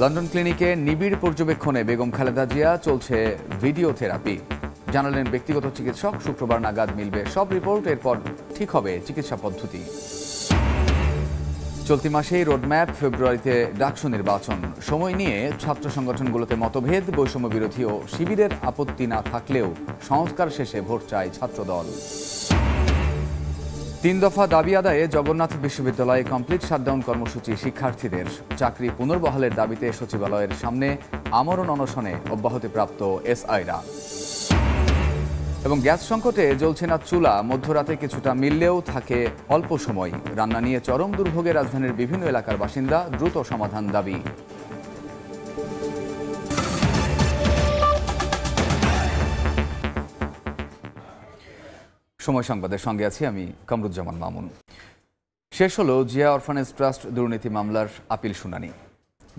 London ক্লিনিকে নিবিড় পর্যবেক্ষণে বেগম খালেদা জিয়া, চলছে ভিডিও থেরাপি। জানালেন ব্যক্তিগত চিকিৎসক। শুক্রবার নাগাদ মিলবে সব রিপোর্ট, এরপর ঠিক হবে চিকিৎসা পদ্ধতি। চলতি মাসেই রোডম্যাপ, ফেব্রুয়ারিতে ডাকসু নির্বাচন। সময় নিয়ে ছাত্র সংগঠনগুলোতে মতভেদ, বৈষম্য বিরোধী ও শিবিরের আপত্তি না থাকলেও সংস্কার শেষে ভোট চায় ছাত্রদল। 3 দফা দাবি আদায়ে জগন্নাথ বিশ্ববিদ্যালয়ে কমপ্লিট শাটডাউন কর্মসূচি শিক্ষার্থীদের। চাকরি পুনর্বহালের দাবিতে সচিবালয়ের সামনে আমরণ অনশনে অব্যাহতিপ্রাপ্ত এসআইরা। এবং গ্যাস সংকটে জ্বলছে না চুলা, মধ্যরাতে কিছুটা মিললেও থাকে অল্প সময়। রান্না নিয়ে চরম দুর্ভোগে রাজধানীর বিভিন্ন এলাকার বাসিন্দা, দ্রুত সমাধান দাবি। সময় সংবাদের সঙ্গে আছি আমি কামরুজ্জামান মামুন। শেষ হলো জিয়া অরফানেজ ট্রাস্ট দুর্নীতি মামলার আপিল শুনানি।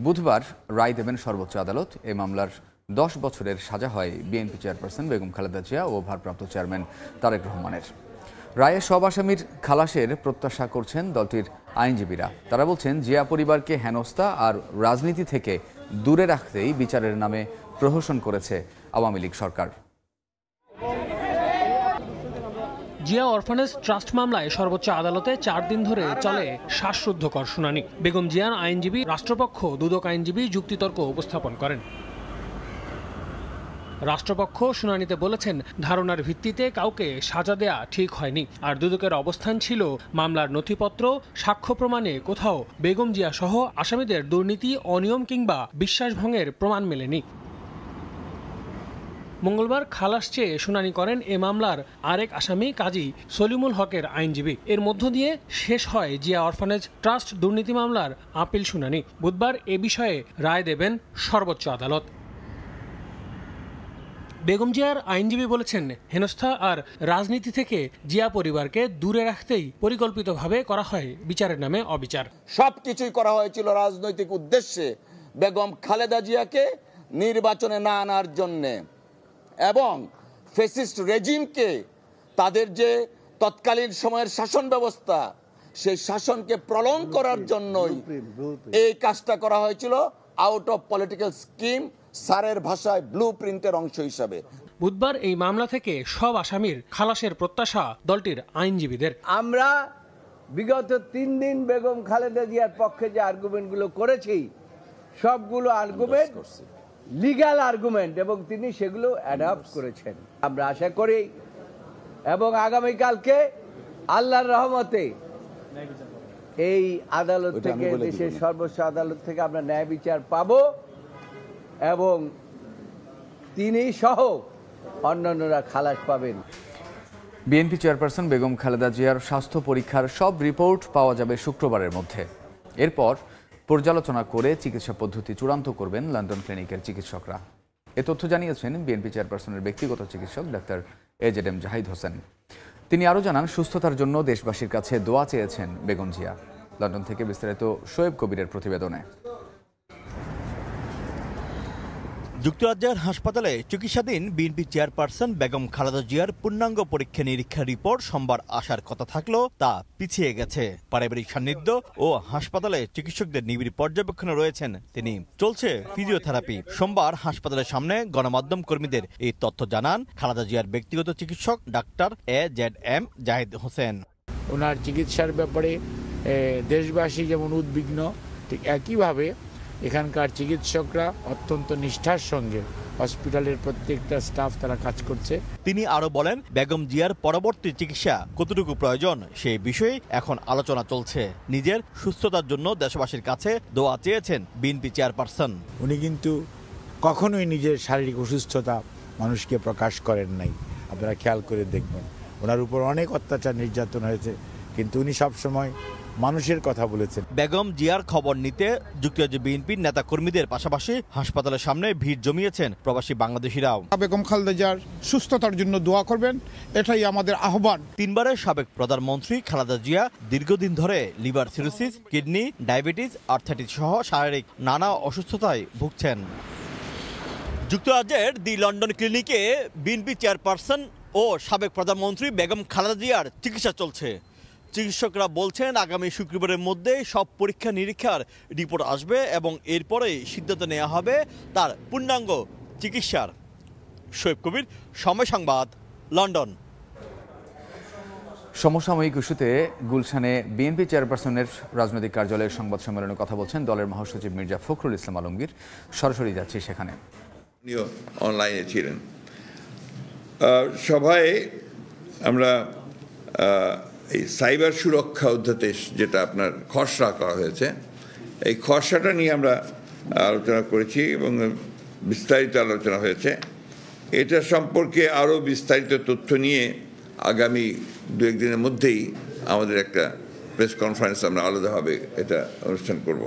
বুধবার রায় দেবেন সর্বোচ্চ আদালত। এই মামলার 10 বছরের সাজা হয় বিএনপি চেয়ারপারসন বেগম খালেদা জিয়া ও ভারপ্রাপ্ত চেয়ারম্যান তারেক রহমানের। রায়ে সব আসামির খালাসের প্রত্যাশা করছেন দলটির আইনজীবীরা। তারা বলছেন, জিয়া পরিবারকে হেনস্থা আর রাজনীতি থেকে দূরে রাখতেই বিচারের নামে প্রহসন করেছে আওয়ামী লীগ সরকার। জিয়া অরফানেজ ট্রাস্ট মামলায় সর্বোচ্চ আদালতে 4 দিন ধরে চলে শ্বাসরুদ্ধকর শুনানি। বেগম জিয়ার আইনজীবী, রাষ্ট্রপক্ষ, দুদক আইনজীবী যুক্তিতর্ক উপস্থাপন করেন। রাষ্ট্রপক্ষ শুনানিতে বলেছেন, ধারণার ভিত্তিতে কাউকে সাজা দেয়া ঠিক হয়নি। আর দুদকের অবস্থান ছিল, মামলার নথিপত্র, সাক্ষ্য প্রমাণে কোথাও বেগম জিয়া সহ আসামিদের দুর্নীতি, অনিয়ম কিংবা বিশ্বাসভঙ্গের প্রমাণ মেলেনি। মঙ্গলবার খালাস চেয়ে শুনানি করেন এ মামলার আরেক আসামি কাজী সলিমুল হকের আইনজীবী। এর মধ্য দিয়ে শেষ হয় জিয়া অরফানেজ ট্রাস্ট দুর্নীতি মামলার আপিল শুনানি। বুধবার এ বিষয়ে রায় দেবেন সর্বোচ্চ আদালত। বেগম জিয়ার আইনজীবী বলেছেন, হেনস্থা আর রাজনীতি থেকে জিয়া পরিবারকে দূরে রাখতেই পরিকল্পিতভাবে করা হয় বিচারের নামে অবিচার। সবকিছুই করা হয়েছিল রাজনৈতিক উদ্দেশ্যে, বেগম খালেদা জিয়াকে নির্বাচনে না আনার জন্যে এবং ফ্যাসিস্ট রেজিমকে, তাদের যে তৎকালীন সময়ের শাসন ব্যবস্থা, সেই শাসনকে প্রলং করার জন্যই এই কাজটা করা হয়েছিল, আউট অফ পলিটিক্যাল স্কিম, স্যারের ভাষায় ব্লু প্রিন্টের অংশ হিসাবে। বুধবার এই মামলা থেকে সব আসামির খালাসের প্রত্যাশা দলটির আইনজীবীদের। আমরা বিগত 3 দিন বেগম খালেদা জিয়ার পক্ষে যে আর্গুমেন্টগুলো করেছি, সবগুলো আর্গুমেন্ট লিগ্যাল আর্গুমেন্ট এবং তিনি সেগুলো অ্যাডপ্ট করেছেন। আমরা আশা করি এবং আগামীকালকে আল্লাহর রহমতে এই আদালত থেকে, দেশের সর্বোচ্চ আদালত থেকে আমরা ন্যায় বিচার পাব এবং তিনি সহ অন্যান্যরা খালাস পাবেন। বিএনপি চেয়ারপারসন বেগম খালেদা জিয়ার স্বাস্থ্য পরীক্ষার সব রিপোর্ট পাওয়া যাবে শুক্রবারের মধ্যে। এরপর পর্যালোচনা করে চিকিৎসা পদ্ধতি চূড়ান্ত করবেন লন্ডন ক্লিনিকের চিকিৎসকরা। এ তথ্য জানিয়েছেন বিএনপি চেয়ারপারসনের ব্যক্তিগত চিকিৎসক ডাক্তার AZM জাহিদ হোসেন। তিনি আরও জানান, সুস্থতার জন্য দেশবাসীর কাছে দোয়া চেয়েছেন বেগম জিয়া। লন্ডন থেকে বিস্তারিত শোয়েব কবিরের প্রতিবেদনে। যুক্তরাজ্যের হাসপাতালে চিকিৎসাধীন বিএনপি চেয়ারপারসন বেগম খালেদা জিয়ার পূর্ণাঙ্গ পরীক্ষা নিরীক্ষার রিপোর্ট সোমবার আসার কথা থাকলেও তা পিছিয়ে গেছে। পারিবারিক সান্নিধ্য ও হাসপাতালে চিকিৎসকদের নিবিড় পর্যবেক্ষণে রয়েছেন তিনি। চলছে ফিজিওথেরাপি। সোমবার হাসপাতালের সামনে গণমাধ্যম কর্মীদের এই তথ্য জানান খালেদা জিয়ার ব্যক্তিগত চিকিৎসক ডাক্তার AZM জাহিদ হোসেন। ওনার চিকিৎসার ব্যাপারে দেশবাসী যেমন উদ্বিগ্ন, ঠিক একইভাবে এখানকার চিকিৎসকরা অত্যন্ত নিষ্ঠার সঙ্গে হসপিটালের প্রত্যেকটা স্টাফ তারা কাজ করছে। তিনি আরো বলেন, বেগম জিয়ার পরবর্তী চিকিৎসা কতটুকু প্রয়োজন সেই বিষয়ে এখন আলোচনা চলছে। নিজের সুস্থতার জন্য দেশবাসীর কাছে দোয়া চেয়েছেন বিএনপি চেয়ারপারসন। উনি কিন্তু কখনোই নিজের শারীরিক অসুস্থতা মানুষকে প্রকাশ করেন নাই। আপনারা খেয়াল করে দেখবেন, ওনার উপর অনেক অত্যাচার নির্যাতন হয়েছে, কিন্তু উনি সবসময় মানুষের কথা বলেছেন। বেগম জিয়ার খবর নিতে যুক্তরাজ্য বিএনপির নেতা কর্মীদের পাশাপাশি হাসপাতালের সামনে ভিড় জমিয়েছেন প্রবাসী বাংলাদেশিরাও। বেগম খালেদা জিয়ার সুস্থতার জন্য দোয়া করবেন, এটাই আমাদের আহ্বান। 3 বারের সাবেক প্রধানমন্ত্রী খালেদা জিয়া দীর্ঘদিন ধরে liver cirrhosis, kidney, diabetes, arthritis সহ শারীরিক নানা অসুস্থতায় ভুগছেন। যুক্তরাজ্যের দি লন্ডন ক্লিনিকে বিএনপি চেয়ারপারসন ও সাবেক প্রধানমন্ত্রী বেগম খালেদা জিয়ার চিকিৎসা চলছে। চিকিৎসকরা বলছেন আগামী শুক্রবারের মধ্যে সব পরীক্ষা নিরীক্ষার রিপোর্ট আসবে এবং এরপরেই সিদ্ধান্ত নেওয়া হবে তার পূর্ণাঙ্গ চিকিৎসার। শোয়েব কবির, সময় সংবাদ, লন্ডন। সমসাময়িক ইস্যুতে গুলশানে বিএনপি চেয়ারপারসনের রাজনৈতিক কার্যালয়ের সংবাদ সম্মেলনে কথা বলছেন দলের মহাসচিব মির্জা ফখরুল ইসলাম আলমগীর। সরাসরি যাচ্ছি সেখানে। অনলাইনে ছিলেন সভায় আমরা এই সাইবার সুরক্ষা অধ্যাদেশ যেটা আপনার খসড়া করা হয়েছে, এই খসড়াটা নিয়ে আমরা আলোচনা করেছি এবং বিস্তারিত আলোচনা হয়েছে। এটা সম্পর্কে আরও বিস্তারিত তথ্য নিয়ে আগামী 2-1 দিনের মধ্যেই আমাদের একটা প্রেস কনফারেন্স আমরা আলাদাভাবে এটা অনুষ্ঠান করব।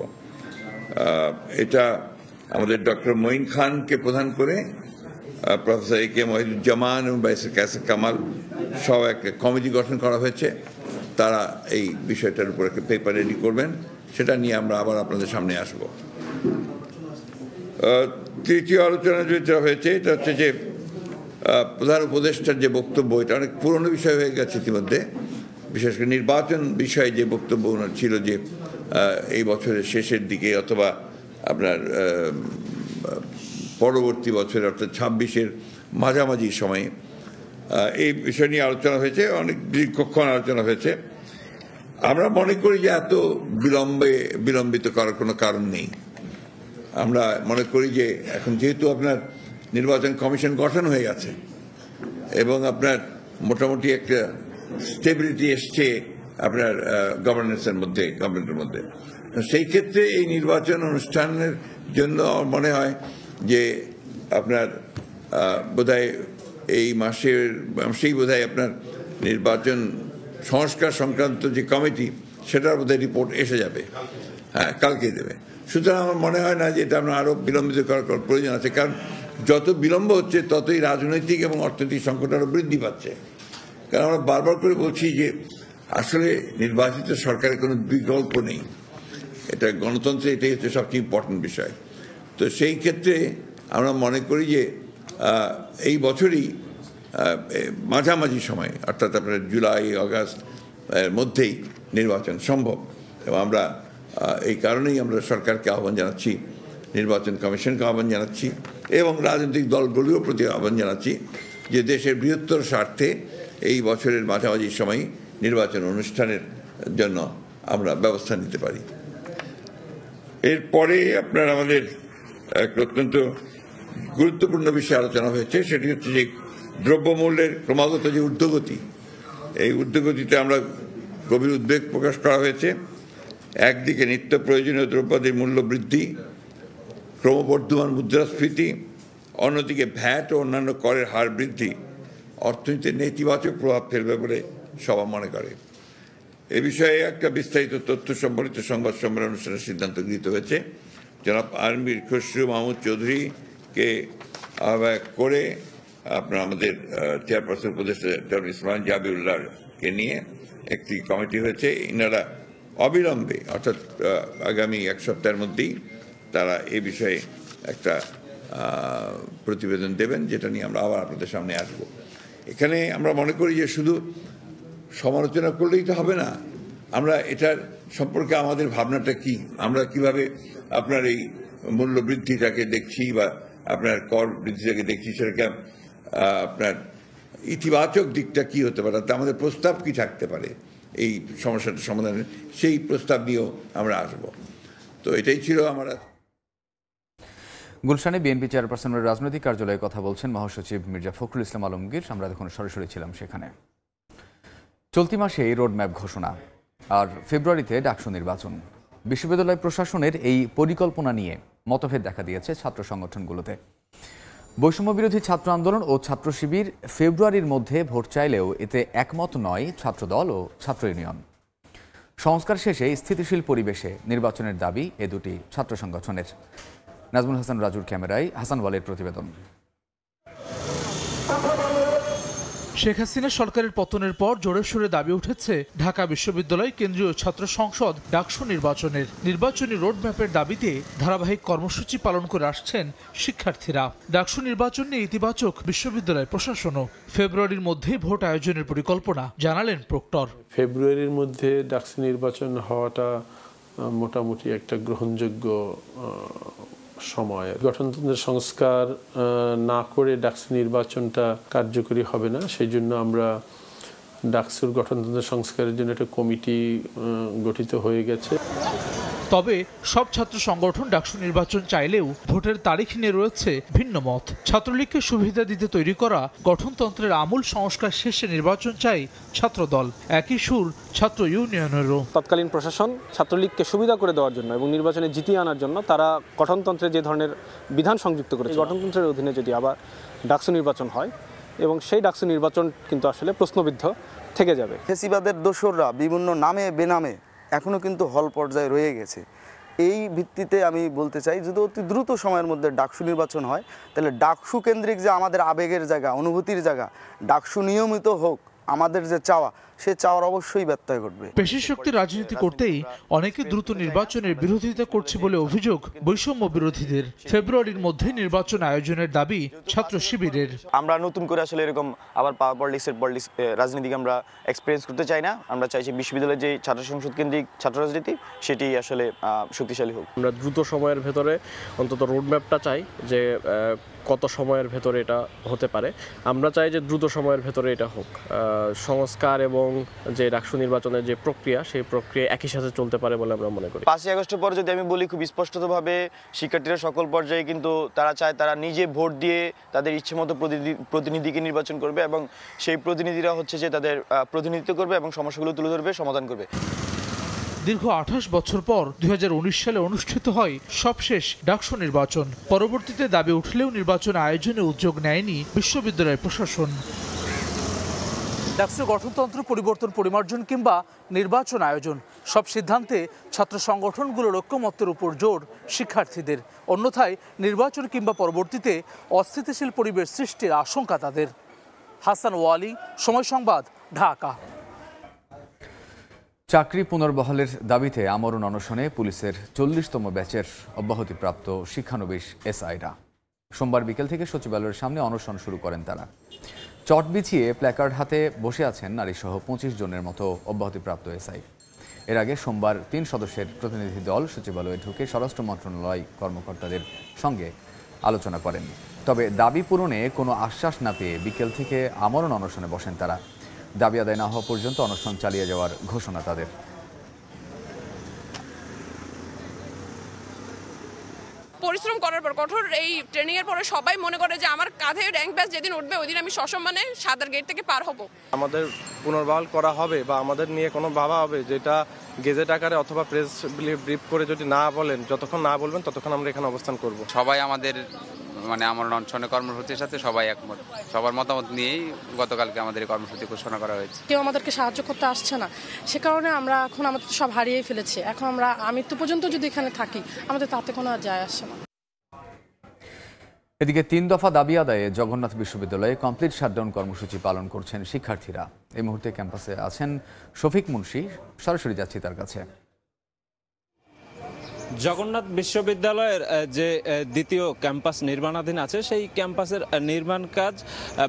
এটা আমাদের ডক্টর মঈন খানকে প্রধান করে প্রফেসর এ কে মহিদুজ্জামান এবং ব্যারিস্টার কায়েস কামাল সব একটা কমিটি গঠন করা হয়েছে। তারা এই বিষয়টার উপর একটা পেপার রেডি করবেন, সেটা নিয়ে আমরা আবার আপনাদের সামনে আসব। তৃতীয় আলোচনা যেটা হয়েছে এটা হচ্ছে যে প্রধান উপদেষ্টার যে বক্তব্য, এটা অনেক পুরনো বিষয় হয়ে গেছে ইতিমধ্যে। বিশেষ করে নির্বাচন বিষয়ে যে বক্তব্য ওনার ছিল যে এই বছরের শেষের দিকে অথবা আপনার পরবর্তী বছরে অর্থাৎ 26-এর মাঝামাঝি সময়ে এই বিষয় নিয়ে আলোচনা হয়েছে, অনেক দীর্ঘক্ষণ আলোচনা হয়েছে। আমরা মনে করি যে এত বিলম্বিত করার কোনো কারণ নেই। আমরা মনে করি যে এখন যেহেতু আপনার নির্বাচন কমিশন গঠন হয়ে গেছে এবং আপনার মোটামুটি একটা স্টেবিলিটি এসছে আপনার গভর্নেন্সের মধ্যে, গভর্নমেন্টের মধ্যে, সেই ক্ষেত্রে এই নির্বাচন অনুষ্ঠানের জন্য আমার মনে হয় যে আপনার বোধহয় এই মাসেই বোধহয় আপনার নির্বাচন সংস্কার সংক্রান্ত যে কমিটি, সেটার বোধহয় রিপোর্ট এসে যাবে। হ্যাঁ, কালকেই দেবে। সুতরাং আমার মনে হয় না যে এটা আমরা আরও বিলম্বিত করার প্রয়োজন আছে, কারণ যত বিলম্ব হচ্ছে ততই রাজনৈতিক এবং অর্থনৈতিক সংকট আরও বৃদ্ধি পাচ্ছে। কারণ আমরা বারবার করে বলছি যে আসলে নির্বাচিত সরকারের কোনো বিকল্প নেই, এটা গণতন্ত্রে এটাই হচ্ছে সবচেয়ে ইম্পর্টেন্ট বিষয়। তো সেই ক্ষেত্রে আমরা মনে করি যে এই বছরই মাঝামাঝি সময় অর্থাৎ আপনার জুলাই আগস্ট এর মধ্যেই নির্বাচন সম্ভব। এবং আমরা এই কারণেই আমরা সরকারকে আহ্বান জানাচ্ছি, নির্বাচন কমিশনকে আহ্বান জানাচ্ছি এবং রাজনৈতিক দলগুলির প্রতি আহ্বান জানাচ্ছি যে দেশের বৃহত্তর স্বার্থে এই বছরের মাঝামাঝি সময় নির্বাচন অনুষ্ঠানের জন্য আমরা ব্যবস্থা নিতে পারি। এরপরে আপনার আমাদের এক অত্যন্ত গুরুত্বপূর্ণ বিষয়ে আলোচনা হয়েছে, সেটি হচ্ছে যে দ্রব্যমূল্যের ক্রমাগত যে ঊর্ধ্বগতি, এই ঊর্ধ্বগতিতে আমরা গভীর উদ্বেগ প্রকাশ করা হয়েছে। একদিকে নিত্য প্রয়োজনীয় দ্রব্যাদির মূল্য বৃদ্ধি, ক্রমবর্ধমান মুদ্রাস্ফীতি, অন্যদিকে ভ্যাট ও অন্যান্য করের হার বৃদ্ধি অর্থনীতির নেতিবাচক প্রভাব ফেলবে বলে সবাই মনে করে। এ বিষয়ে একটা বিস্তারিত তথ্য সম্বলিত সংবাদ সম্মেলন অনুষ্ঠানের সিদ্ধান্ত গৃহীত হয়েছে। জনাব আমির খসরু মাহমুদ চৌধুরীকে আহ্বায়ক করে আপনার আমাদের চেয়ারপারসন উপদেষ্টা ডক্টর ইসমাইল জাবিউল্লাহকে নিয়ে একটি কমিটি হয়েছে। ইনারা অবিলম্বে অর্থাৎ আগামী 1 সপ্তাহের মধ্যেই তারা এই বিষয়ে একটা প্রতিবেদন দেবেন, যেটা নিয়ে আমরা আবার আপনাদের সামনে আসব। এখানে আমরা মনে করি যে শুধু সমালোচনা করলেই তো হবে না, আমরা এটার সম্পর্কে আমাদের ভাবনাটা কি, আমরা কিভাবে আপনার এই মূল্য বৃদ্ধিটাকে দেখছি বা আপনার কর বৃদ্ধিটাকে দেখছি, সেটাকে আপনার ইতিবাচক দিকটা কি হতে পারে, আমাদের প্রস্তাব কি থাকতে পারে এই সমস্যাটা সমাধানে, সেই প্রস্তাব নিয়েও আমরা আসব। তো এটাই ছিল আমার। গুলশানে বিএনপি চেয়ারপারসনের রাজনৈতিক কার্যালয়ে কথা বলছেন মহাসচিব মির্জা ফখরুল ইসলাম আলমগীর। আমরা এখন সরাসরি ছিলাম সেখানে। চলতি মাসে এই রোডম্যাপ ঘোষণা আর ফেব্রুয়ারিতে ডাকসু নির্বাচন। বিশ্ববিদ্যালয় প্রশাসনের এই পরিকল্পনা নিয়ে মতভেদ দেখা দিয়েছে ছাত্র সংগঠনগুলোতে। বৈষম্য বিরোধী ছাত্র আন্দোলন ও ছাত্র শিবির ফেব্রুয়ারির মধ্যে ভোট চাইলেও এতে একমত নয় ছাত্রদল ও ছাত্র ইউনিয়ন। সংস্কার শেষে স্থিতিশীল পরিবেশে নির্বাচনের দাবি এ দুটি ছাত্র সংগঠনের। নাজমুল হাসান রাজুর ক্যামেরায় হাসান ওয়ালের প্রতিবেদন। শেখ হাসিনা সরকারের পতনের পর জোরে সোরে দাবি উঠেছে ঢাকা বিশ্ববিদ্যালয় কেন্দ্রীয় ছাত্র সংসদ ডাকসু নির্বাচনের। নির্বাচনী রোডম্যাপের দাবিতে ধারাবাহিক কর্মসূচি পালন করে আসছেন শিক্ষার্থীরা। ডাকসু নির্বাচন নিয়ে ইতিবাচক বিশ্ববিদ্যালয় প্রশাসনও। ফেব্রুয়ারির মধ্যেই ভোট আয়োজনের পরিকল্পনা জানালেন প্রক্টর। ফেব্রুয়ারির মধ্যে ডাকসু নির্বাচন হওয়াটা মোটামুটি একটা গ্রহণযোগ্য সময়। গঠনতন্ত্রের সংস্কার না করে ডাকসু নির্বাচনটা কার্যকরী হবে না, সেই জন্য আমরা ডাকসুর গঠনতন্ত্রের সংস্কারের জন্য একটা কমিটি গঠিত হয়ে গেছে। তবে সব ছাত্র সংগঠন ডাকসু নির্বাচন চাইলেও ভোটের তারিখ নিয়ে রয়েছে ভিন্ন মত। ছাত্রলীগকে সুবিধা দিতে তৈরি করা গঠনতন্ত্রের আমূল সংস্কার শেষে নির্বাচন চাই ছাত্রদল। একই সুর ছাত্র ইউনিয়নেরও। তৎকালীন প্রশাসন ছাত্রলীগকে সুবিধা করে দেওয়ার জন্য এবং নির্বাচনে জিতিয়ে আনার জন্য তারা গঠনতন্ত্রে যে ধরনের বিধান সংযুক্ত করেছে, গঠনতন্ত্রের অধীনে যদি আবার ডাকসু নির্বাচন হয় এবং সেই ডাকসু নির্বাচন কিন্তু আসলে প্রশ্নবিদ্ধ থেকে যাবে। ফেসিবাদের দোসররা বিভিন্ন নামে বেনামে এখনও কিন্তু হল পর্যায়ে রয়ে গেছে। এই ভিত্তিতে আমি বলতে চাই যদি অতি দ্রুত সময়ের মধ্যে ডাকসু নির্বাচন হয়, তাহলে ডাকসু কেন্দ্রিক যে আমাদের আবেগের জায়গা, অনুভূতির জায়গা, ডাকসু নিয়মিত হোক, আমাদের যে চাওয়া, সে চাওয়ার অবশ্যই ব্যত্যয় ঘটবে। পেশি শক্তি রাজনীতি করতেই অনেকে দ্রুত নির্বাচনের বিরোধিতা করছে বলে অভিযোগ বৈষম্য বিরোধীদের। ফেব্রুয়ারির মধ্যে নির্বাচন আয়োজনের দাবি ছাত্র শিবিরের। আমরা নতুন করে আসলে এরকম আবার পাওয়ার পলিটিক্সের রাজনীতিকে আমরা এক্সপিরিয়েন্স করতে চাই না। আমরা চাইছি বিশ্ববিদ্যালয়ের যে ছাত্র সংসদ কেন্দ্রিক ছাত্র রাজনীতি সেটি আসলে শক্তিশালী হোক। আমরা দ্রুত সময়ের ভেতরে অন্তত রোডম্যাপটা চাই যে কত সময়ের ভেতরে এটা হতে পারে। আমরা চাই যে দ্রুত সময়ের ভেতরে এটা হোক। সংস্কার এবং যে ডাকসু নির্বাচনের যে প্রক্রিয়া, সেই প্রক্রিয়া একই সাথে চলতে পারে বলে আমরা মনে করি। 5ই আগস্টের পরে যদি আমি বলি খুব স্পষ্টতভাবে শিক্ষার্থীরা সকল পর্যায়ে কিন্তু তারা চায় তারা নিজে ভোট দিয়ে তাদের ইচ্ছে মতো প্রতিনিধিকে নির্বাচন করবে এবং সেই প্রতিনিধিরা হচ্ছে যে তাদের প্রতিনিধিত্ব করবে এবং সমস্যাগুলো তুলে ধরবে, সমাধান করবে। দীর্ঘ 28 বছর পর 2019 সালে অনুষ্ঠিত হয় সবশেষ ডাকসু নির্বাচন। পরবর্তীতে দাবি উঠলেও নির্বাচন আয়োজনে উদ্যোগ নেয়নি বিশ্ববিদ্যালয় প্রশাসন। ডাকসু গঠনতন্ত্র পরিবর্তন, পরিমার্জন কিংবা নির্বাচন আয়োজন, সব সিদ্ধান্তে ছাত্র সংগঠনগুলোর ঐক্যমত্যের উপর জোর শিক্ষার্থীদের। অন্যথায় নির্বাচন কিংবা পরবর্তীতে অস্থিতিশীল পরিবেশ সৃষ্টির আশঙ্কা তাদের। হাসান ওয়ালি, সময় সংবাদ, ঢাকা। চাকরি পুনর্বহালের দাবিতে আমরণ অনশনে পুলিশের 40তম ব্যাচের অব্যাহতিপ্রাপ্ত শিক্ষানবিশ এসআইরা সোমবার বিকেল থেকে সচিবালয়ের সামনে অনশন শুরু করেন তারা। চট বিছিয়ে প্ল্যাকার্ড হাতে বসে আছেন নারীসহ 25 জনের মতো অব্যাহতিপ্রাপ্ত এসআই। এর আগে সোমবার 3 সদস্যের প্রতিনিধি দল সচিবালয়ে ঢুকে স্বরাষ্ট্র মন্ত্রণালয় কর্মকর্তাদের সঙ্গে আলোচনা করেন। তবে দাবি পূরণে কোনো আশ্বাস না পেয়ে বিকেল থেকে আমরণ অনশনে বসেন তারা। দাবি আদায় না হওয়া পর্যন্ত অনশন চালিয়ে যাওয়ার ঘোষণা তাদের। পরিশ্রম করার পর, কঠোর এই ট্রেনিং এর পরে সবাই মনে করে যে আমার কাঁধে র্যাঙ্ক ব্যাচ যেদিন উঠবে ওই দিন আমি সসম্মানে সাদার গেট থেকে পার হব। আমাদের পুনর্বহাল করা হবে বা আমাদের নিয়ে কোনো ভাবা হবে যেটা গেজেট আকারে অথবা প্রেস ব্রিফ করে যদি না বলেন, যতক্ষণ না বলবেন ততক্ষণ আমরা এখানে অবস্থান করব। সবাই আমাদের আমার অনশনের কর্মসূচির সাথে সবাই একমত। সবার মতামত নিয়েই গতকালকে আমাদের এই কর্মসূচি ঘোষণা করা হয়েছে। কেউ আমাদেরকে সাহায্য করতে আসছে না, সে কারণে আমরা এখন আমাদের সব হারিয়ে ফেলেছি। এখন আমরা মৃত্যু পর্যন্ত যদি এখানে থাকি আমাদের তাতে কোনো যায় আসছে না। এদিকে 3 দফা দাবি আদায়ে জগন্নাথ বিশ্ববিদ্যালয়ে কমপ্লিট শাটডাউন কর্মসূচি পালন করছেন শিক্ষার্থীরা। এই মুহূর্তে ক্যাম্পাসে আছেন শফিক মুন্সি, সরাসরি যাচ্ছি তার কাছে। জগন্নাথ বিশ্ববিদ্যালয়ের যে দ্বিতীয় ক্যাম্পাস নির্মাণাধীন আছে, সেই ক্যাম্পাসের নির্মাণ কাজ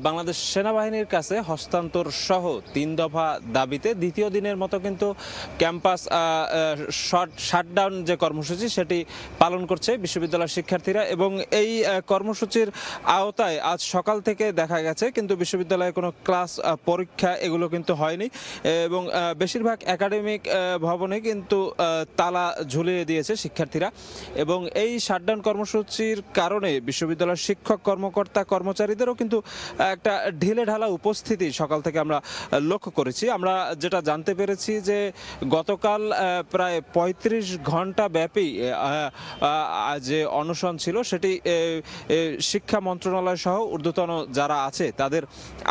বাংলাদেশ সেনাবাহিনীর কাছে হস্তান্তর সহ 3 দফা দাবিতে দ্বিতীয় দিনের মতো কিন্তু ক্যাম্পাস শাটডাউন যে কর্মসূচি সেটি পালন করছে বিশ্ববিদ্যালয়ের শিক্ষার্থীরা। এবং এই কর্মসূচির আওতায় আজ সকাল থেকে দেখা গেছে কিন্তু বিশ্ববিদ্যালয়ে কোনো ক্লাস, পরীক্ষা এগুলো কিন্তু হয়নি এবং বেশিরভাগ একাডেমিক ভবনে কিন্তু তালা ঝুলিয়ে দিয়েছে শিক্ষার্থীরা। এবং এই শাটডাউন কর্মসূচির কারণে বিশ্ববিদ্যালয়ের শিক্ষক, কর্মকর্তা, কর্মচারীদেরও কিন্তু একটা ঢিলে ঢালা উপস্থিতি সকাল থেকে আমরা লক্ষ্য করেছি। আমরা যেটা জানতে পেরেছি যে গতকাল প্রায় 35 ঘন্টা ব্যাপী যে অনশন ছিল সেটি শিক্ষা মন্ত্রণালয় সহ ঊর্ধ্বতন যারা আছে তাদের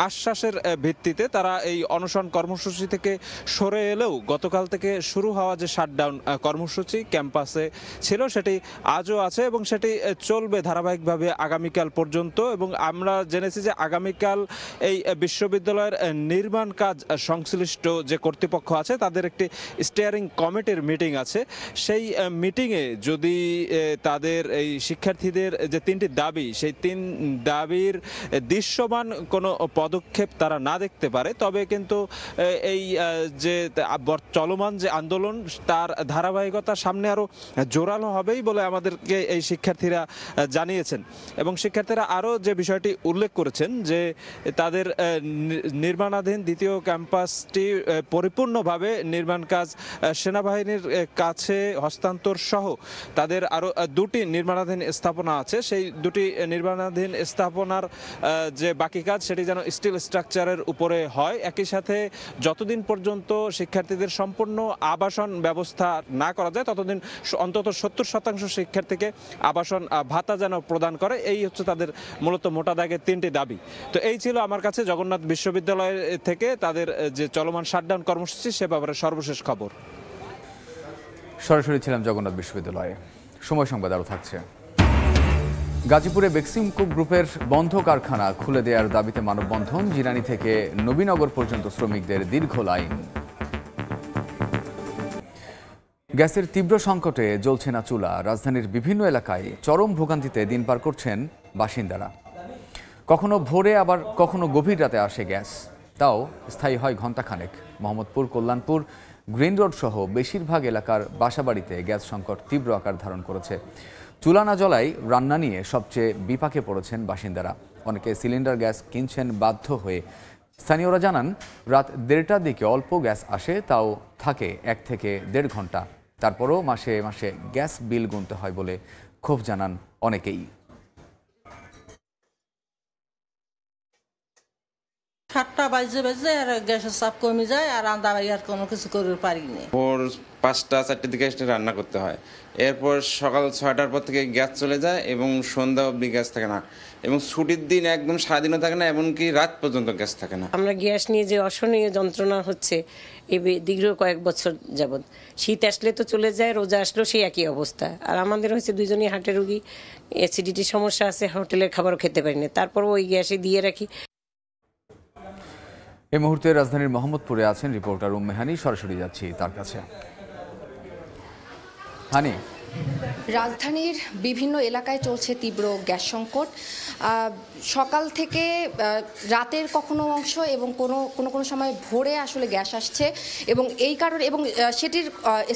আশ্বাসের ভিত্তিতে তারা এই অনশন কর্মসূচি থেকে সরে এলেও গতকাল থেকে শুরু হওয়া যে শাটডাউন কর্মসূচি ক্যাম্পাসে ছিল সেটি আজও আছে এবং সেটি চলবে ধারাবাহিকভাবে আগামীকাল পর্যন্ত। এবং আমরা জেনেছি যে আগামীকাল এই বিশ্ববিদ্যালয়ের নির্মাণ কাজ সংশ্লিষ্ট যে কর্তৃপক্ষ আছে তাদের একটি স্টিয়ারিং কমিটির মিটিং আছে। সেই মিটিংয়ে যদি তাদের এই শিক্ষার্থীদের যে 3টি দাবি, সেই 3 দাবির দৃশ্যমান কোনো পদক্ষেপ তারা না দেখতে পারে, তবে কিন্তু এই যে চলমান যে আন্দোলন তার ধারাবাহিকতা সামনে আরও জোরালো হবেই বলে আমাদেরকে এই শিক্ষার্থীরা জানিয়েছেন। এবং শিক্ষার্থীরা আরও যে বিষয়টি উল্লেখ করেছেন যে তাদের নির্মাণাধীন দ্বিতীয় ক্যাম্পাসটি পরিপূর্ণভাবে নির্মাণ কাজ সেনাবাহিনীর কাছে হস্তান্তর সহ তাদের আরও 2টি নির্মাণাধীন স্থাপনা আছে, সেই 2টি নির্মাণাধীন স্থাপনার যে বাকি কাজ সেটি যেন স্টিল স্ট্রাকচারের উপরে হয়। একই সাথে যতদিন পর্যন্ত শিক্ষার্থীদের সম্পূর্ণ আবাসন ব্যবস্থা না করা যায় ততদিন অন্তত 70% শিক্ষার্থীকে আবাসন ভাতা যেন প্রদান করে, এই হচ্ছে তাদের মূলত মোটা দাগের 3টি দাবি। তো এই ছিল আমার কাছে জগন্নাথ বিশ্ববিদ্যালয় থেকে তাদের যে চলমান শাটডাউন কর্মসূচি সে ব্যাপারে সর্বশেষ খবর। সরাসরি ছিলাম জগন্নাথ বিশ্ববিদ্যালয়ে। সময় সংবাদ আরও থাকছে। গাজীপুরে বেক্সিমকো গ্রুপের বন্ধ কারখানা খুলে দেওয়ার দাবিতে মানববন্ধন, জিরানী থেকে নবীনগর পর্যন্ত শ্রমিকদের দীর্ঘ লাইন। গ্যাসের তীব্র সংকটে জ্বলছে না চুলা, রাজধানীর বিভিন্ন এলাকায় চরম ভোগান্তিতে দিন পার করছেন বাসিন্দারা। কখনো ভোরে আবার কখনো গভীর রাতে আসে গ্যাস, তাও স্থায়ী হয় ঘণ্টাখানেক। মোহাম্মদপুর, কল্যাণপুর, গ্রিন রোড সহ বেশিরভাগ এলাকার বাসাবাড়িতে গ্যাস সংকট তীব্র আকার ধারণ করেছে। চুলা না জ্বলাই রান্না নিয়ে সবচেয়ে বিপাকে পড়েছেন বাসিন্দারা। অনেকে সিলিন্ডার গ্যাস কিনছেন বাধ্য হয়ে। স্থানীয়রা জানান, রাত 1:30টার দিকে অল্প গ্যাস আসে, তাও থাকে 1 থেকে 1.5 ঘন্টা। তারপরও মাসে মাসে গ্যাস বিল গুনতে হয় বলে ক্ষোভ জানান অনেকেই। 7টা বাজে আর গ্যাসের চাপ কমে যায়, আর রান্না বাড়ি আর কোনো কিছু করতে পারি না। ভোর 5টা 4টার দিকে এসে রান্না করতে হয়, এরপর সকাল 6টার পর থেকে গ্যাস চলে যায় এবং সন্ধ্যা অবধি গ্যাস থাকে না, এবং ছুটির দিন একদম সারাদিনও থাকে না, এমনকি রাত পর্যন্ত গ্যাস থাকে না। আমরা গ্যাস নিয়ে যে অসহনীয় যন্ত্রণা হচ্ছে এই দীর্ঘ কয়েক বছর যাবৎ, শীত আসলে তো চলে যায়, রোজা আসলেও সেই একই অবস্থা। আর আমাদের হচ্ছে 2জনই হার্টের রোগী, অ্যাসিডিটির সমস্যা আছে, হোটেলের খাবারও খেতে পারি না, তারপরও ওই গ্যাসে দিয়ে রাখি। এই মুহূর্তে রাজধানীর মোহাম্মদপুরে আছেন রিপোর্টার উম্মে হানি, সরাসরি যাচ্ছি তার কাছে। হানি, রাজধানীর বিভিন্ন এলাকায় চলছে তীব্র গ্যাস সংকট। সকাল থেকে রাতের কখনো অংশ এবং কোনো সময় ভোরে আসলে গ্যাস আসছে, এবং এই কারণে এবং সেটির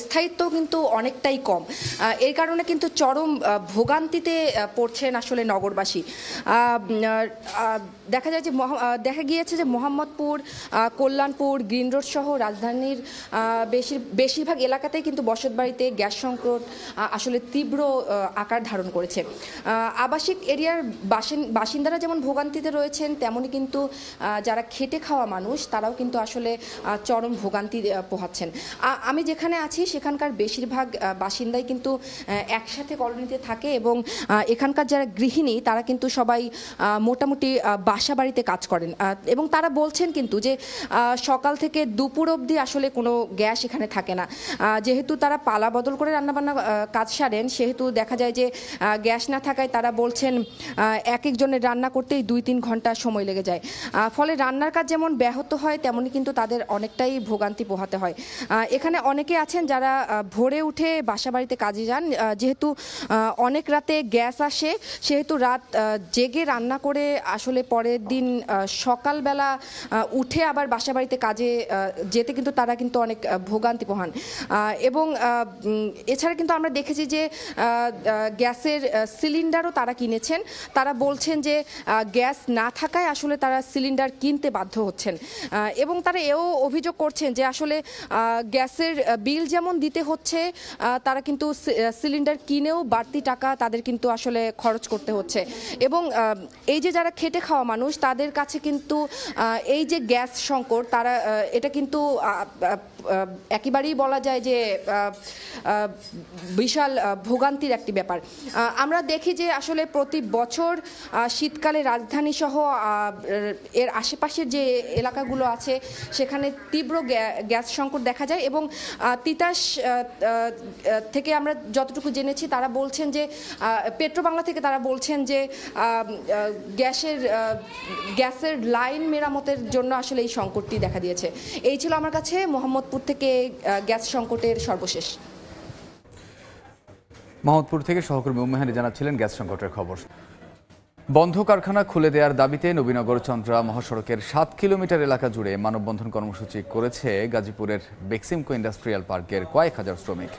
স্থায়িত্ব কিন্তু অনেকটাই কম। এই কারণে কিন্তু চরম ভোগান্তিতে পড়ছেন আসলে নগরবাসী। দেখা গিয়েছে যে মোহাম্মদপুর, কল্যাণপুর, গ্রিন রোড সহ রাজধানীর বেশিরভাগ এলাকাতেই কিন্তু বসতবাড়িতে গ্যাস সংকট আসলে তীব্র আকার ধারণ করেছে। আবাসিক এরিয়ার বাসিন্দারা যেমন ভোগান্তিতে রয়েছেন, তেমনি কিন্তু যারা খেটে খাওয়া মানুষ তারাও কিন্তু আসলে চরম ভোগান্তি পোহাচ্ছেন। আমি যেখানে আছি সেখানকার বেশিরভাগ বাসিন্দাই কিন্তু একসাথে কলোনিতে থাকে, এবং এখানকার যারা গৃহিণী তারা কিন্তু সবাই মোটামুটি বাসা বাড়িতে কাজ করেন, এবং তারা বলছেন কিন্তু যে সকাল থেকে দুপুর অবধি আসলে কোনো গ্যাস এখানে থাকে না। যেহেতু তারা পালা বদল করে রান্নাবান্না কাজ সারেন, সেহেতু দেখা যায় যে গ্যাস না থাকায় তারা বলছেন এক একজনের রান্না করতেই 2-3 ঘন্টা সময় লেগে যায়। ফলে রান্নার কাজ যেমন ব্যাহত হয়, তেমনি কিন্তু তাদের অনেকটাই ভোগান্তি পোহাতে হয়। এখানে অনেকে আছেন যারা ভোরে উঠে বাসা বাড়িতে কাজে যান, যেহেতু অনেক রাতে গ্যাস আসে, সেহেতু রাত জেগে রান্না করে আসলে পরের দিন সকালবেলা উঠে আবার বাসা বাড়িতে কাজে যেতে কিন্তু তারা কিন্তু অনেক ভোগান্তি পোহান। এবং এছাড়া কিন্তু আমরা দেখেছি যে গ্যাসের সিলিন্ডারও তারা কিনেছেন। তারা বলছেন যে গ্যাস না থাকায় আসলে তারা সিলিন্ডার কিনতে বাধ্য হচ্ছেন, এবং তারা এও অভিযোগ করছেন যে আসলে গ্যাসের বিল যেমন দিতে হচ্ছে, তারা কিন্তু সিলিন্ডার কিনেও বাড়তি টাকা তাদের কিন্তু আসলে খরচ করতে হচ্ছে। এবং এই যে যারা খেটে খাওয়া মানুষ, তাদের কাছে কিন্তু এই যে গ্যাস সংকট, তারা এটা কিন্তু একেবারেই বলা যায় যে বিশাল ভোগান্তির একটি ব্যাপার। আমরা দেখি যে আসলে প্রতি বছর শীতকালে রাজধানী সহ এর আশেপাশের যে এলাকাগুলো আছে সেখানে তীব্র গ্যাস সংকট দেখা যায় এবং তিতাস থেকে আমরা যতটুকু জেনেছি তারা বলছেন যে পেট্রোবাংলা থেকে তারা বলছেন যে গ্যাসের লাইন মেরামতের জন্য আসলে এই সংকটটি দেখা দিয়েছে। এই ছিল আমার কাছে মোহাম্মদপুর থেকে গ্যাস সংকটের সর্বশেষ। মোহাম্মদপুর থেকে সহকর্মী উম্মেহানি জানাচ্ছিলেন গ্যাস সংকটের খবর। বন্ধ কারখানা খুলে দেওয়ার দাবিতে নবীনগর চন্দ্রা মহাসড়কের 7 কিলোমিটার এলাকা জুড়ে মানববন্ধন কর্মসূচি করেছে গাজীপুরের বেক্সিমকো ইন্ডাস্ট্রিয়াল পার্কের কয়েক হাজার শ্রমিক।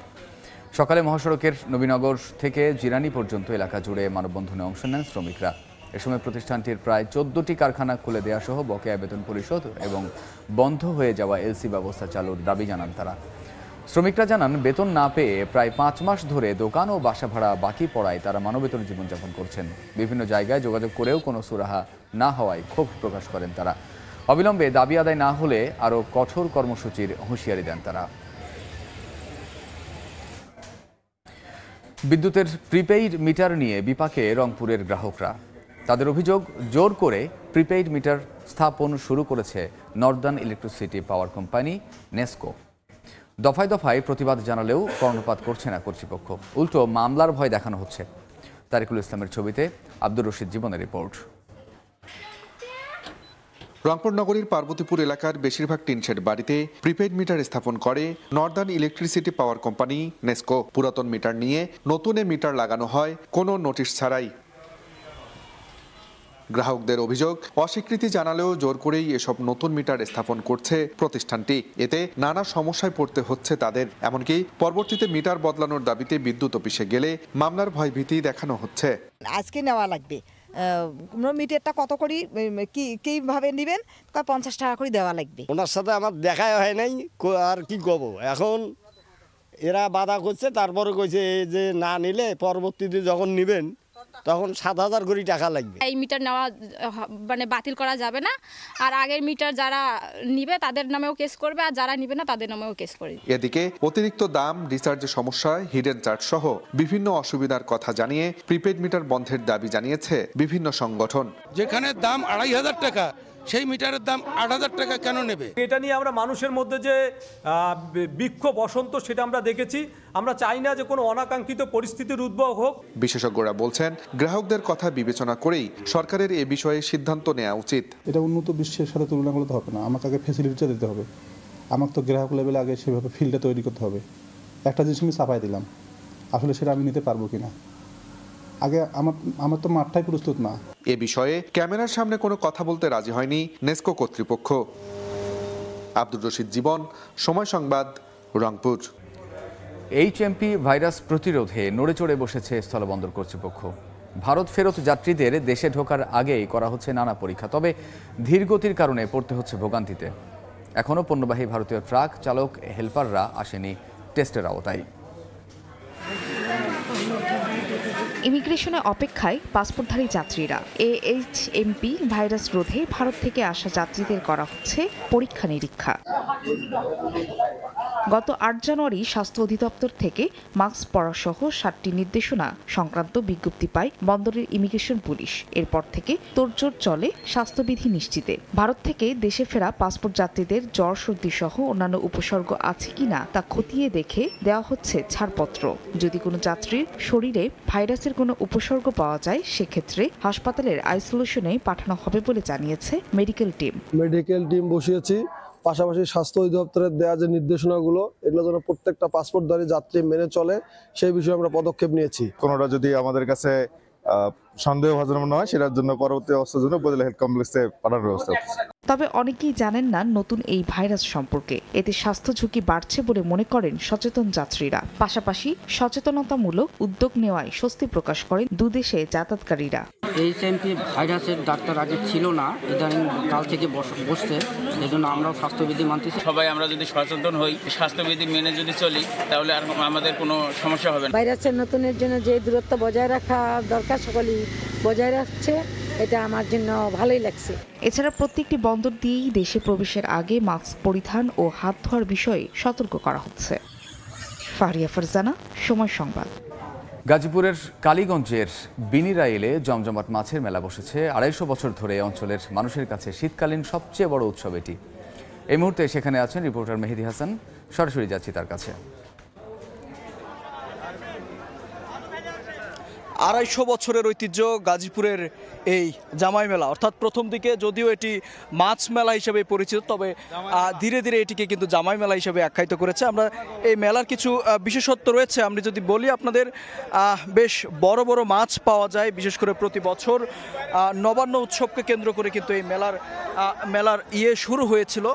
সকালে মহাসড়কের নবীনগর থেকে জিরানি পর্যন্ত এলাকা জুড়ে মানববন্ধনে অংশ নেন শ্রমিকরা। এ সময় প্রতিষ্ঠানটির প্রায় 14টি কারখানা খুলে দেওয়া সহ বকেয়া বেতন পরিশোধ এবং বন্ধ হয়ে যাওয়া এলসি ব্যবস্থা চালুর দাবি জানান তারা। শ্রমিকরা জানান বেতন না পেয়ে প্রায় 5 মাস ধরে দোকান ও বাসা ভাড়া বাকি পড়ায় তারা মানবেতর জীবনযাপন করছেন। বিভিন্ন জায়গায় যোগাযোগ করেও কোনো সুরাহা না হওয়ায় ক্ষোভ প্রকাশ করেন তারা। অবিলম্বে দাবি আদায় না হলে আরও কঠোর কর্মসূচির হুঁশিয়ারি দেন তারা। বিদ্যুতের প্রিপেইড মিটার নিয়ে বিপাকে রংপুরের গ্রাহকরা। তাদের অভিযোগ, জোর করে প্রিপেইড মিটার স্থাপন শুরু করেছে নর্দার্ন ইলেকট্রিসিটি পাওয়ার কোম্পানি নেসকো। দফায় দফায় প্রতিবাদ জানালেও কর্ণপাত করছে না কর্তৃপক্ষ, উল্টো মামলার ভয় দেখানো হচ্ছে। তারিকুল ইসলামের ছবিতে আব্দুর রশিদ জীবনের রিপোর্ট। রংপুর নগরীর পার্বতীপুর এলাকার বেশিরভাগ টিনশেড বাড়িতে প্রিপেইড মিটার স্থাপন করে নর্দার্ন ইলেকট্রিসিটি পাওয়ার কোম্পানি নেসকো। পুরাতন মিটার নিয়ে নতুন মিটার লাগানো হয় কোনো নোটিশ ছাড়াই। গ্রাহকদের অভিযোগ, অস্বীকৃতি জানালেও জোর করেই এসব নতুন মিটার স্থাপন করছে প্রতিষ্ঠানটি। এতে নানা সমস্যায় পড়তে হচ্ছে তাদের। এমনকি পরবর্তীতে মিটার বদলানোর দাবিতে বিদ্যুৎ অফিসে গেলে মামলার ভয়ভীতি দেখানো হচ্ছে। আজকে নেওয়া লাগবে, মিটারটা কত করে কিভাবে নেবেন, 50 টাকা করে দেওয়া লাগবে। ওনার সাথে আমার দেখাই হয় নাই, আর কি কব। এখন এরা বাধা করছে, তারপরে কইছে যে না নিলে পরবর্তীতে যখন নেবেন তখন 7,000 করে টাকা লাগবে। এই মিটার নেওয়া মানে বাতিল করা যাবে না, আর আগের মিটার যারা নিবে তাদের নামেও কেস করবে, আর যারা নিবে না তাদের নামেও কেস করবে। এদিকে অতিরিক্ত দাম, রিচার্জের সমস্যা, হিডেন চার্জ সহ বিভিন্ন অসুবিধার কথা জানিয়ে প্রিপেইড মিটার বন্ধের দাবি জানিয়েছে বিভিন্ন সংগঠন। যেখানে দাম 2,500 টাকা, সেই মিটারের দাম 8,000 টাকা কেন নেবে? এটা নিয়ে আমরা মানুষের মধ্যে যে বিক্ষোভ বসন্ত সেটা আমরা দেখেছি। আমরা চাই না যে কোনো অনাকাঙ্ক্ষিত পরিস্থিতির উদ্ভব হোক। বিশেষজ্ঞরা বলছেন, গ্রাহকদের কথা বিবেচনা করেই সরকারের এ বিষয়ে সিদ্ধান্ত নেওয়া উচিত। এটা উন্নত বিশ্বের সাথে তুলনা করতে হবে না, আমাকে আগে ফ্যাসিলিটিটা দিতে হবে। আমাকে তো গ্রাহক লেভেলে আগে সেভাবে ফিল্ডটা তৈরি করতে হবে। একটা জিনিস আমি চাপাই দিলাম, আসলে সেটা আমি নিতে পারবো কিনা, আগে আমার তো মাঠটাই প্রস্তুত না। এ বিষয়ে ক্যামেরার সামনে কোনো কথা বলতে রাজি হয়নি নেসকো কর্তৃপক্ষ। আব্দুর রশিদ জীবন, সময় সংবাদ, রংপুর। HMP ভাইরাস প্রতিরোধে নড়ে চড়ে বসেছে স্থলবন্দর কর্তৃপক্ষ। ভারত ফেরত যাত্রীদের দেশে ঢোকার আগেই করা হচ্ছে নানা পরীক্ষা, তবে ধীর গতির কারণে পড়তে হচ্ছে ভোগান্তিতে। এখনও পণ্যবাহী ভারতীয় ট্রাক চালক হেলপাররা আসেনি টেস্টের আওতায়। ইমিগ্রেশনে অপেক্ষায় পাসপোর্টধারী যাত্রীরা। HMP ভাইরাস রোধে ভারত থেকে আসা যাত্রীদের করা হচ্ছে পরীক্ষা নিরীক্ষা। গত 8 জানুয়ারি স্বাস্থ্য অধিদপ্তর থেকে মাস্ক পরা সহ 7টি নির্দেশনা সংক্রান্ত বিজ্ঞপ্তি পায় বন্দরের ইমিগ্রেশন পুলিশ। এরপর থেকে তোড়জোড় চলে স্বাস্থ্যবিধি নিশ্চিতে। ভারত থেকে দেশে ফেরা পাসপোর্ট যাত্রীদের জ্বর, সর্দি সহ অন্যান্য উপসর্গ আছে কিনা তা খতিয়ে দেখে দেওয়া হচ্ছে ছাড়পত্র। যদি কোনো যাত্রীর শরীরে ভাইরাসের কোনো উপসর্গ পাওয়া যায়, সেক্ষেত্রে হাসপাতালের আইসোলেশনে পাঠানো হবে বলে জানিয়েছে মেডিকেল টিম বসিয়েছি। পাশাপাশি স্বাস্থ্য অধিদপ্তরের দেওয়া যে নির্দেশনাগুলো, এগুলো যেন প্রত্যেকটা পাসপোর্টধারী যাত্রী মেনে চলে, সেই বিষয়ে আমরা পদক্ষেপ নিয়েছি। কোনোটা যদি আমাদের কাছে সন্দেহভাজন নয়, সেটার জন্য পরবর্তী অবস্থার জন্য উপজেলা হেলথ কমপ্লেক্সে পাঠানোর ব্যবস্থা করছে। তবে অনেকেই জানেন না নতুন এই ভাইরাস সম্পর্কে। এতে স্বাস্থ্য ঝুঁকি বাড়ছে বলে মনে করেন সচেতন যাত্রীরা। পাশাপাশি সচেতনতামূলক উদ্যোগ নেওয়ায় স্বস্তি প্রকাশ করেন দুদেশে যাতায়াতকারীরা। HMP ভাইরাসের ডাক্তার আগে ছিল না, ইদানিং কাল থেকে বসছে, এজন্য আমরাও স্বাস্থ্যবিধি মানতেছি। সবাই আমরা যদি সচেতন হই, স্বাস্থ্যবিধি মেনে যদি চলি, তাহলে আর আমাদের কোনো সমস্যা হবে না। ভাইরাসের নতুনের জন্য যে দূরত্ব বজায় রাখা দরকার সকলেই বজায় রাখছে এটা আমার জন্য ভালোই লাগছে। এছাড়া প্রত্যেকটি বন্দর দিয়েই দেশে প্রবেশের আগে মাস্ক পরিধান ও হাত ধোয়ার বিষয়ে সতর্ক করা হচ্ছে। ফারিয়া ফারজানা, সময় সংবাদ। গাজীপুরের কালীগঞ্জের বিনিরাইলে জমজমাট মাছের মেলা বসেছে। 250 বছর ধরে অঞ্চলের মানুষের কাছে শীতকালীন সবচেয়ে বড় উৎসব এটি। এই মুহূর্তে সেখানে আছেন রিপোর্টার মেহেদি হাসান, সরাসরি যাচ্ছি তার কাছে। 250 বছরের ঐতিহ্য গাজীপুরের এই জামাই মেলা, অর্থাৎ প্রথম দিকে যদিও এটি মাছ মেলা হিসেবে পরিচিত, তবে ধীরে ধীরে এটিকে কিন্তু জামাই মেলা হিসেবে আখ্যায়িত করেছে। আমরা এই মেলার কিছু বিশেষত্ব রয়েছে, আমরা যদি বলি আপনাদের, বেশ বড় বড় মাছ পাওয়া যায়। বিশেষ করে প্রতি বছর নবান্ন উৎসবকে কেন্দ্র করে কিন্তু এই মেলার শুরু হয়েছিল।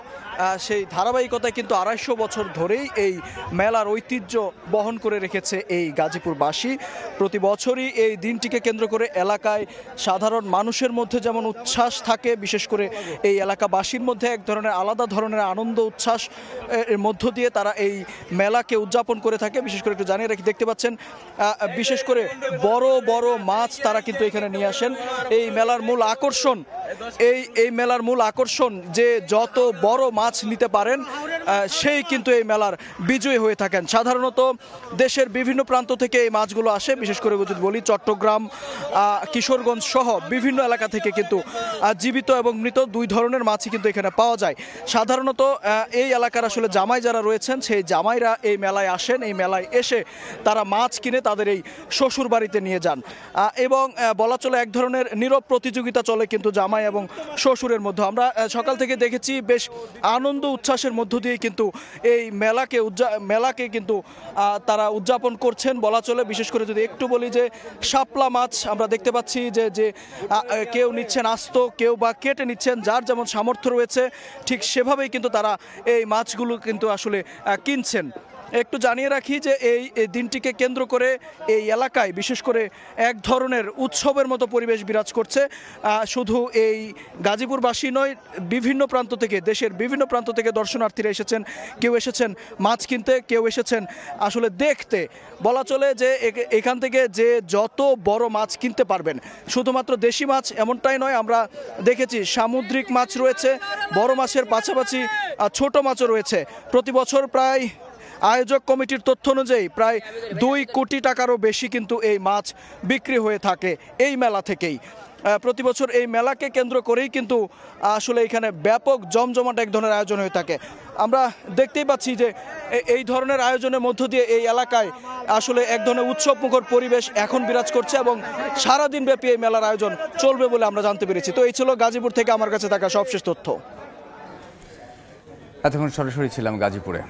সেই ধারাবাহিকতায় কিন্তু 250 বছর ধরেই এই মেলার ঐতিহ্য বহন করে রেখেছে এই গাজীপুরবাসী। প্রতি বছরই এই দিনটিকে কেন্দ্র করে এলাকায় সাধারণ মানুষের মধ্যে যেমন উচ্ছ্বাস থাকে, বিশেষ করে এই এলাকাবাসীর মধ্যে এক ধরনের আলাদা ধরনের আনন্দ উচ্ছ্বাস এর মধ্য দিয়ে তারা এই মেলাকে উদযাপন করে থাকে। বিশেষ করে একটু জানিয়ে রাখি, দেখতে পাচ্ছেন বিশেষ করে বড় বড় মাছ তারা কিন্তু এখানে নিয়ে আসেন। এই মেলার মূল আকর্ষণ যে যত বড় মাছ নিতে পারেন সেই কিন্তু এই মেলার বিজয়ী হয়ে থাকেন। সাধারণত দেশের বিভিন্ন প্রান্ত থেকে এই মাছগুলো আসে। বিশেষ করে যদি বলি, চট্টগ্রাম, কিশোরগঞ্জ সহ বিভিন্ন এলাকা থেকে কিন্তু জীবিত এবং মৃত দুই ধরনের মাছই কিন্তু এখানে পাওয়া যায়। সাধারণত এই এলাকার আসলে জামাই যারা রয়েছেন, সেই জামাইরা এই মেলায় আসেন। এই মেলায় এসে তারা মাছ কিনে তাদের এই শ্বশুর বাড়িতে নিয়ে যান এবং বলা চলে এক ধরনের নীরব প্রতিযোগিতা চলে কিন্তু জামাই এবং শ্বশুরের মধ্যে। আমরা সকাল থেকে দেখেছি বেশ আনন্দ উচ্ছ্বাসের মধ্য দিয়ে কিন্তু এই মেলাকে কিন্তু তারা উদযাপন করছেন বলা চলে। বিশেষ করে যদি একটু বলি যে শাপলা মাছ আমরা দেখতে পাচ্ছি যে কেউ নিচ্ছেন আস্ত, কেউ বা কেটে নিচ্ছেন, যার যেমন সামর্থ্য রয়েছে ঠিক সেভাবেই কিন্তু তারা এই মাছগুলো কিন্তু আসলে কিনছেন। একটু জানিয়ে রাখি যে এই দিনটিকে কেন্দ্র করে এই এলাকায় বিশেষ করে এক ধরনের উৎসবের মতো পরিবেশ বিরাজ করছে। শুধু এই গাজীপুরবাসী নয়, বিভিন্ন প্রান্ত থেকে, দেশের বিভিন্ন প্রান্ত থেকে দর্শনার্থীরা এসেছেন। কেউ এসেছেন মাছ কিনতে, কেউ এসেছেন আসলে দেখতে। বলা চলে যে এখান থেকে যে যত বড় মাছ কিনতে পারবেন, শুধুমাত্র দেশি মাছ এমনটাই নয়, আমরা দেখেছি সামুদ্রিক মাছ রয়েছে, বড় মাছের পাশাপাশি ছোট মাছও রয়েছে। প্রতি বছর প্রায় আয়োজক কমিটির তথ্য অনুযায়ী প্রায় 2 কোটি টাকারও বেশি কিন্তু এই মাছ বিক্রি হয়ে থাকে এই মেলা থেকেই। প্রতি বছর এই মেলাকে কেন্দ্র করেই কিন্তু আসলে এখানে ব্যাপক জমজমাট এক ধরনের আয়োজন হয়ে থাকে। আমরা দেখতেই পাচ্ছি যে এই ধরনের আয়োজনের মধ্য দিয়ে এই এলাকায় আসলে এক ধরনের উৎসবমুখর পরিবেশ এখন বিরাজ করছে এবং সারাদিন ব্যাপী এই মেলার আয়োজন চলবে বলে আমরা জানতে পেরেছি। তো এই ছিল গাজীপুর থেকে আমার কাছে থাকা সবশেষ তথ্য। এতক্ষণ সরাসরি ছিলাম গাজীপুরে।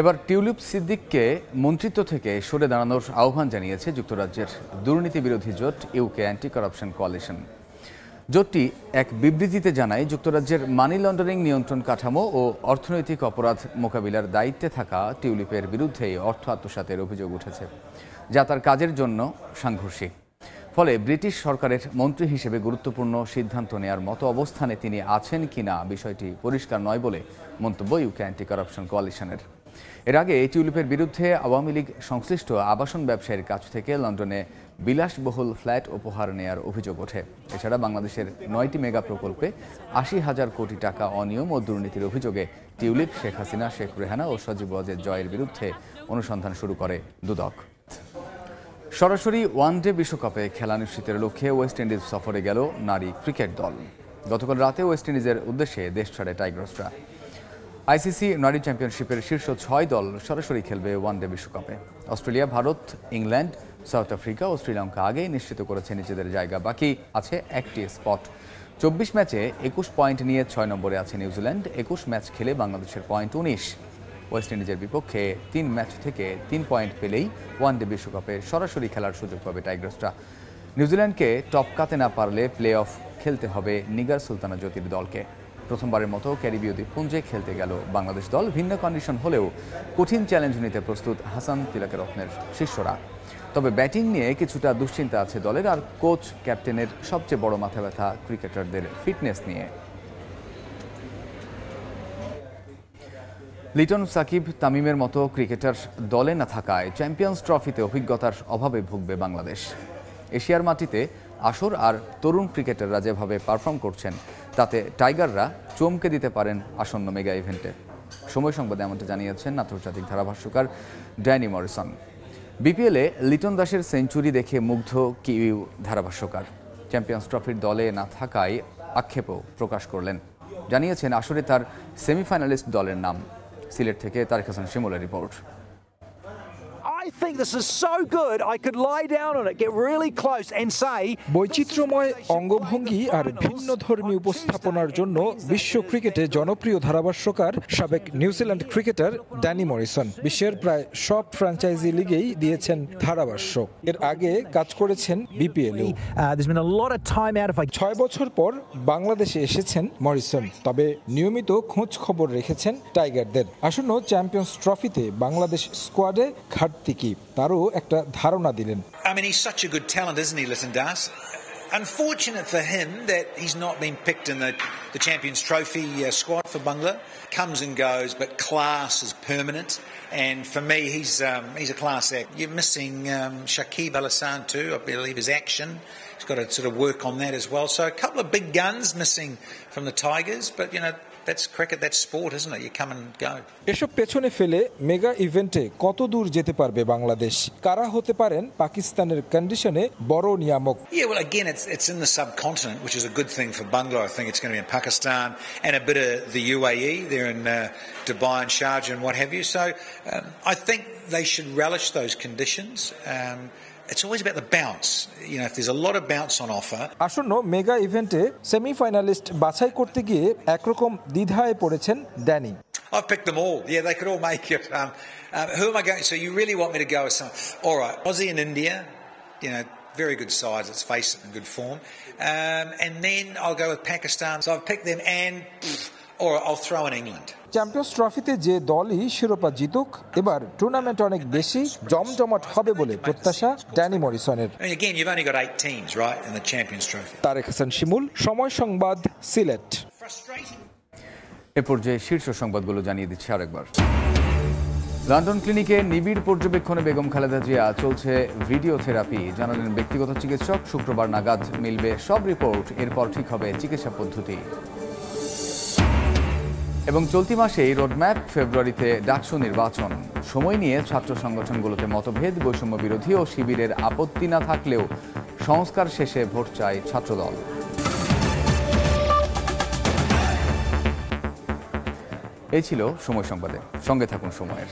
এবার টিউলিপ সিদ্দিককে মন্ত্রিত্ব থেকে সরে দাঁড়ানোর আহ্বান জানিয়েছে যুক্তরাজ্যের দুর্নীতি বিরোধী জোট ইউকে অ্যান্টি কারাপশন কোয়ালিশন। জোটটি এক বিবৃতিতে জানায়, যুক্তরাজ্যের মানি লন্ডারিং নিয়ন্ত্রণ কাঠামো ও অর্থনৈতিক অপরাধ মোকাবিলার দায়িত্বে থাকা টিউলিপের বিরুদ্ধে অর্থ আত্মসাতের অভিযোগ উঠেছে, যা তার কাজের জন্য সাংঘর্ষিক। ফলে ব্রিটিশ সরকারের মন্ত্রী হিসেবে গুরুত্বপূর্ণ সিদ্ধান্ত নেয়ার মতো অবস্থানে তিনি আছেন কিনা বিষয়টি পরিষ্কার নয় বলে মন্তব্য ইউকে অ্যান্টি কারাপশন কোয়ালিশনের। এর আগে টিউলিপের বিরুদ্ধে আওয়ামী লীগ সংশ্লিষ্ট আবাসন ব্যবসায়ীর কাছ থেকে লন্ডনে বিলাসবহুল ফ্ল্যাট উপহার নেয়ার অভিযোগ ওঠে। এছাড়া বাংলাদেশের 9টি মেগা প্রকল্পে 80,000 কোটি টাকা অনিয়ম ও দুর্নীতির অভিযোগে টিউলিপ শেখ হাসিনা, শেখ রেহানা ও সজীব ওয়াজেদ জয়ের বিরুদ্ধে অনুসন্ধান শুরু করে দুদক। সরাসরি ওয়ানডে বিশ্বকাপে খেলা নিশ্চিতের লক্ষ্যে ওয়েস্ট ইন্ডিজ সফরে গেল নারী ক্রিকেট দল। গতকাল রাতে ওয়েস্ট ইন্ডিজের উদ্দেশ্যে দেশ ছাড়ে টাইগার্সরা। আইসিসি নারী চ্যাম্পিয়নশিপের শীর্ষ 6 দল সরাসরি খেলবে ওয়ানডে বিশ্বকাপে। Australia, Bharat, England, south Africa ও শ্রীলঙ্কা আগেই নিশ্চিত করেছে নিজেদের জায়গা। বাকি আছে একটি স্পট। 24 ম্যাচে 21 পয়েন্ট নিয়ে 6 নম্বরে আছে নিউজিল্যান্ড। 21 ম্যাচ খেলে বাংলাদেশের পয়েন্ট 19। ওয়েস্ট ইন্ডিজের বিপক্ষে 3 ম্যাচ থেকে 3 পয়েন্ট পেলেই ওয়ানডে বিশ্বকাপে সরাসরি খেলার সুযোগ পাবে টাইগার্সরা। নিউজিল্যান্ডকে টপকাতে না পারলে প্লে অফ খেলতে হবে নিগার সুলতানা জ্যোতির দলকে। প্রথমবারের মতো ক্যারিবীয় দ্বীপপুঞ্জে খেলতে গেল বাংলাদেশ দল। ভিন্ন কন্ডিশন হলেও কঠিন চ্যালেঞ্জ নিতে প্রস্তুত হাসান তিলকের রত্নের শিষ্যরা। তবে ব্যাটিং নিয়ে কিছুটা দুশ্চিন্তা আছে দলের, আর কোচ ক্যাপ্টেনের সবচেয়ে বড় মাথা ব্যথা ক্রিকেটারদের ফিটনেস নিয়ে। লিটন, সাকিব, তামিমের মতো ক্রিকেটার দলে না থাকায় চ্যাম্পিয়ন্স ট্রফিতে অভিজ্ঞতার অভাবে ভুগবে বাংলাদেশ। এশিয়ার মাটিতে আসর আর তরুণ ক্রিকেটাররা যেভাবে পারফর্ম করছেন তাতে টাইগাররা চমকে দিতে পারেন আসন্ন মেগা ইভেন্টে। সময় সংবাদে এমনটা জানিয়েছেন আন্তর্জাতিক ধারাভাষ্যকার ড্যানি মরিসন। বিপিএলে লিটন দাসের সেঞ্চুরি দেখে মুগ্ধ কিউই ধারাভাষ্যকার। চ্যাম্পিয়ন্স ট্রফির দলে না থাকায় আক্ষেপও প্রকাশ করলেন। জানিয়েছেন আসরে তার সেমিফাইনালিস্ট দলের নাম। সিলেট থেকে তারেক হাসান শিমুলের রিপোর্ট। বৈচিত্র্যময় অঙ্গভঙ্গি আর ভিন্ন ধর্মী উপস্থাপনার জন্য বিশ্ব ক্রিকেটে জনপ্রিয় ধারাভাষ্যকার সাবেক নিউজিল্যান্ড ক্রিকেটার ড্যানি মরিসন বিশ্বের প্রায় সব ফ্র্যাঞ্চাইজি লিগেই দিয়েছেন ধারাভাষ্য। এর আগে কাজ করেছেন বিপিএলেও। 6 বছর পর বাংলাদেশে এসেছেন মরিসন, তবে নিয়মিত খোঁজ খবর রেখেছেন টাইগারদের। আসন্ন চ্যাম্পিয়ন্স ট্রফিতে বাংলাদেশ স্কোয়াডে ঘাটতি কি তারও একটা ধারণা দিলেন। I mean, he's such a good talent, isn't he, Lytton Das? Unfortunate for him that he's not been picked in the Champions Trophy squad for Bangla. Comes and goes, but class is permanent. And for me, he's a class act. You're missing Shakib Al Hassan too. I believe his action. He's got to sort of work on that as well. So a couple of big guns missing from the Tigers, but you know. That's cricket, that's sport, isn't it? You come and go. এসব পেছনে ফেলে mega ইভেন্টে কত দূর যেতে পারবে বাংলাদেশ? কারা হতে পারেন পাকিস্তানের কন্ডিশনে বড় নিয়ামক? Yeah, well, again, it's in the subcontinent, which is a good thing for Bangla. I think it's going to be in Pakistan and a bit of the UAE. They're in Dubai and Sharjah and what have you. So I think they should relish those conditions. It's always about the bounce. You know, if there's a lot of bounce on offer. আসন্ন mega ইভেন্টে semifinalist বাছাই করতে গিয়ে একরকম দ্বিধায় পড়েছেন Danny. I've picked them all. Yeah, they could all make it. Who am I going? So you really want me to go with some? All right, Aussie and India. You know, very good sides. Let's face it, in good form. And then I'll go with Pakistan. So I've picked them, and or I'll throw in England. Champions ট্রফিতে যে দলই শিরোপা জিতুক এবার tournament অনেক বেশি জমজমাট হবে বলে প্রত্যাশা Danny মরিসনের। Again, you've only got 8 teams, right, in the Champions Trophy. Tarek Hasan Shimul, Somoy Sangbad, Sylhet. এ পর্যায়ে শীর্ষ সংবাদগুলো জানিয়ে দিচ্ছি আরেকবার। লন্ডন ক্লিনিকে নিবিড় পর্যবেক্ষণে বেগম খালেদা জিয়া, চলছে ভিডিও থেরাপি, জানালেন ব্যক্তিগত চিকিৎসক। শুক্রবার নাগাদ মিলবে সব রিপোর্ট, এরপর ঠিক হবে চিকিৎসা পদ্ধতি। এবং চলতি মাসেই রোডম্যাপ, ফেব্রুয়ারিতে ডাকসু নির্বাচন। সময় নিয়ে ছাত্র সংগঠনগুলোতে মতভেদ, বৈষম্য বিরোধী ও শিবিরের আপত্তি না থাকলেও সংস্কার শেষে ভোট চায় ছাত্রদল। এই ছিল সময় সংবাদে, সঙ্গে থাকুন সময়ের।